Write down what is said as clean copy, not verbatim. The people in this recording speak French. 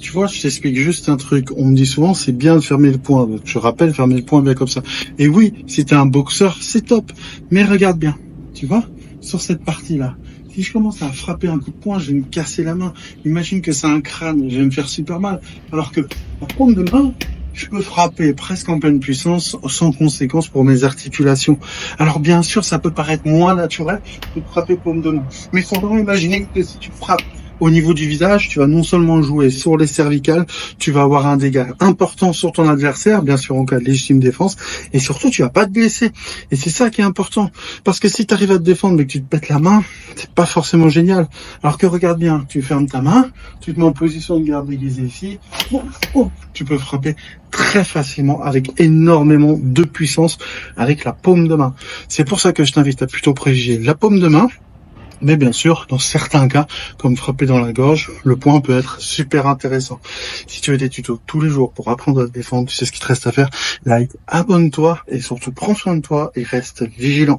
Tu vois, je t'explique juste un truc. On me dit souvent, c'est bien de fermer le poing. Donc, je rappelle, fermer le poing bien comme ça. Et oui, si t'es un boxeur, c'est top. Mais regarde bien. Tu vois, sur cette partie-là. Si je commence à frapper un coup de poing, je vais me casser la main. Imagine que c'est un crâne, je vais me faire super mal. Alors que, la paume de main, je peux frapper presque en pleine puissance, sans conséquence pour mes articulations. Alors bien sûr, ça peut paraître moins naturel que de frapper paume de main. Mais il faut vraiment imaginer que si tu frappes au niveau du visage, tu vas non seulement jouer sur les cervicales, tu vas avoir un dégât important sur ton adversaire, bien sûr en cas de légitime défense, et surtout tu vas pas te blesser. Et c'est ça qui est important. Parce que si tu arrives à te défendre mais que tu te pètes la main, c'est pas forcément génial. Alors que regarde bien, tu fermes ta main, tu te mets en position de garde aiguisée ici, tu peux frapper très facilement avec énormément de puissance avec la paume de main. C'est pour ça que je t'invite à plutôt privilégier la paume de main. Mais bien sûr, dans certains cas, comme frapper dans la gorge, le poing peut être super intéressant. Si tu veux des tutos tous les jours pour apprendre à te défendre, tu sais ce qu'il te reste à faire. Like, abonne-toi et surtout prends soin de toi et reste vigilant.